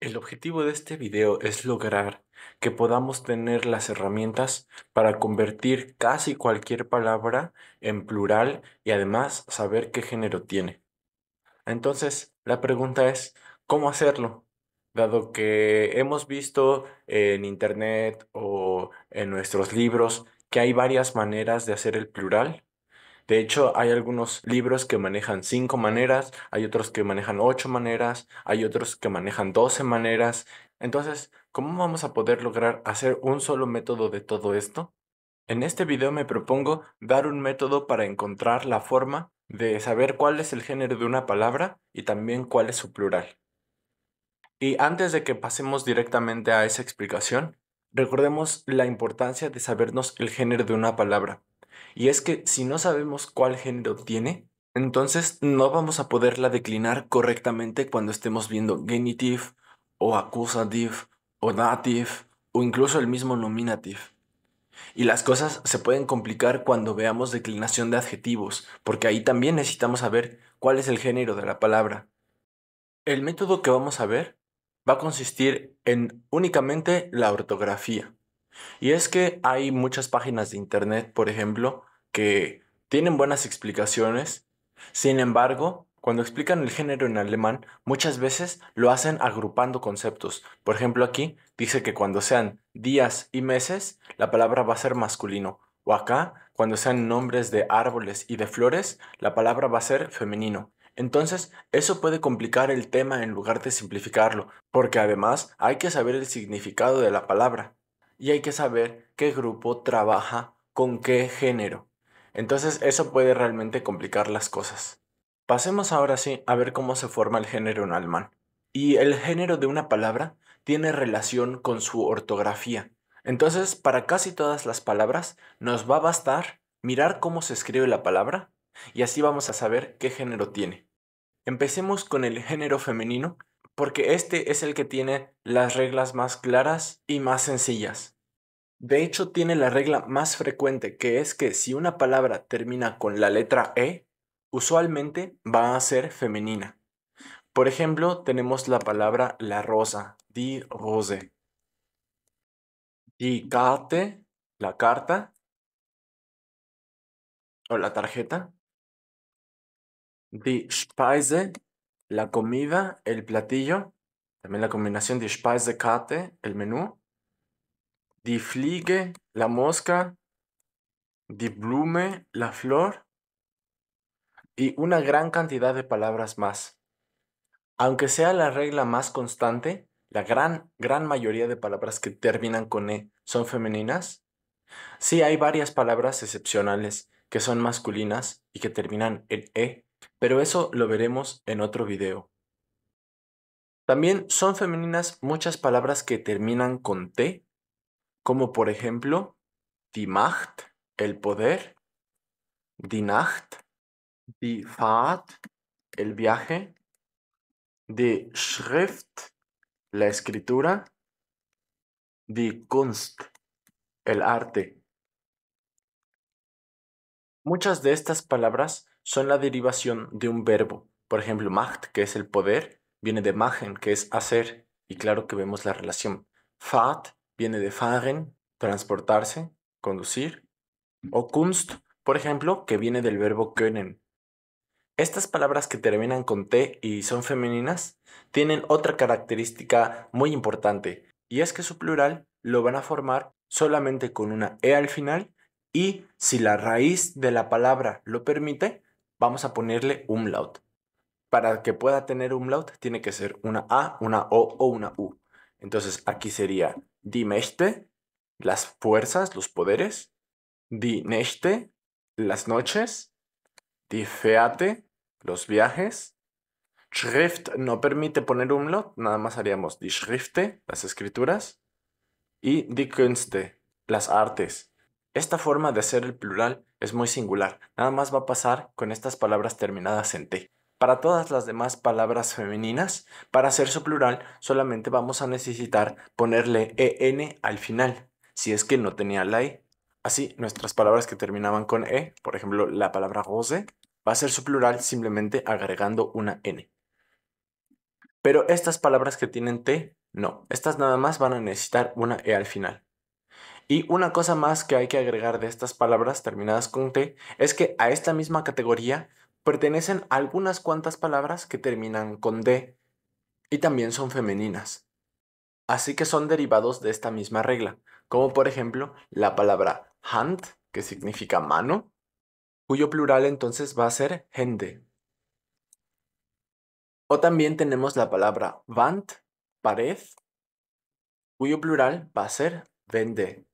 El objetivo de este video es lograr que podamos tener las herramientas para convertir casi cualquier palabra en plural y además saber qué género tiene. Entonces, la pregunta es, ¿cómo hacerlo? Dado que hemos visto en internet o en nuestros libros que hay varias maneras de hacer el plural. De hecho, hay algunos libros que manejan 5 maneras, hay otros que manejan 8 maneras, hay otros que manejan 12 maneras. Entonces, ¿cómo vamos a poder lograr hacer un solo método de todo esto? En este video me propongo dar un método para encontrar la forma de saber cuál es el género de una palabra y también cuál es su plural. Y antes de que pasemos directamente a esa explicación, recordemos la importancia de sabernos el género de una palabra. Y es que si no sabemos cuál género tiene, entonces no vamos a poderla declinar correctamente cuando estemos viendo genitive o accusative o dative o incluso el mismo nominative. Y las cosas se pueden complicar cuando veamos declinación de adjetivos, porque ahí también necesitamos saber cuál es el género de la palabra. El método que vamos a ver va a consistir en únicamente la ortografía. Y es que hay muchas páginas de internet, por ejemplo, que tienen buenas explicaciones. Sin embargo, cuando explican el género en alemán, muchas veces lo hacen agrupando conceptos. Por ejemplo, aquí dice que cuando sean días y meses, la palabra va a ser masculino. O acá, cuando sean nombres de árboles y de flores, la palabra va a ser femenino. Entonces, eso puede complicar el tema en lugar de simplificarlo, porque además hay que saber el significado de la palabra y hay que saber qué grupo trabaja con qué género. Entonces eso puede realmente complicar las cosas. Pasemos ahora sí a ver cómo se forma el género en alemán. Y el género de una palabra tiene relación con su ortografía. Entonces, para casi todas las palabras nos va a bastar mirar cómo se escribe la palabra y así vamos a saber qué género tiene. Empecemos con el género femenino porque este es el que tiene las reglas más claras y más sencillas. De hecho, tiene la regla más frecuente, que es que si una palabra termina con la letra E, usualmente va a ser femenina. Por ejemplo, tenemos la palabra la rosa, die Rose. Die Karte, la carta o la tarjeta. Die Speise, la comida, el platillo. También la combinación de Speisekarte, el menú. Die Fliege, la mosca. Die Blume, la flor. Y una gran cantidad de palabras más. Aunque sea la regla más constante, la gran mayoría de palabras que terminan con E son femeninas. Sí, hay varias palabras excepcionales que son masculinas y que terminan en E, pero eso lo veremos en otro video. También son femeninas muchas palabras que terminan con T, como por ejemplo, die Macht, el poder, die Nacht, die Fahrt, el viaje, die Schrift, la escritura, die Kunst, el arte. Muchas de estas palabras son la derivación de un verbo. Por ejemplo, Macht, que es el poder, viene de machen, que es hacer, y claro que vemos la relación. Fahrt viene de fahren, transportarse, conducir, o Kunst, por ejemplo, que viene del verbo können. Estas palabras que terminan con T y son femeninas tienen otra característica muy importante, y es que su plural lo van a formar solamente con una E al final y si la raíz de la palabra lo permite, vamos a ponerle umlaut. Para que pueda tener umlaut tiene que ser una A, una O o una U. Entonces aquí sería die Mächte, las fuerzas, los poderes, die Nächte, las noches, die Fährte, los viajes. Schrift no permite poner umlaut, nada más haríamos die Schrifte, las escrituras, y die Künste, las artes. Esta forma de hacer el plural es muy singular, nada más va a pasar con estas palabras terminadas en T. Para todas las demás palabras femeninas, para hacer su plural solamente vamos a necesitar ponerle EN al final, si es que no tenía la E. Así, nuestras palabras que terminaban con E, por ejemplo, la palabra rose, va a ser su plural simplemente agregando una N. Pero estas palabras que tienen T, no. Estas nada más van a necesitar una E al final. Y una cosa más que hay que agregar de estas palabras terminadas con T es que a esta misma categoría pertenecen algunas cuantas palabras que terminan con D y también son femeninas. Así que son derivados de esta misma regla, como por ejemplo la palabra Hand, que significa mano, cuyo plural entonces va a ser Hände. O también tenemos la palabra Wand, pared, cuyo plural va a ser Wände.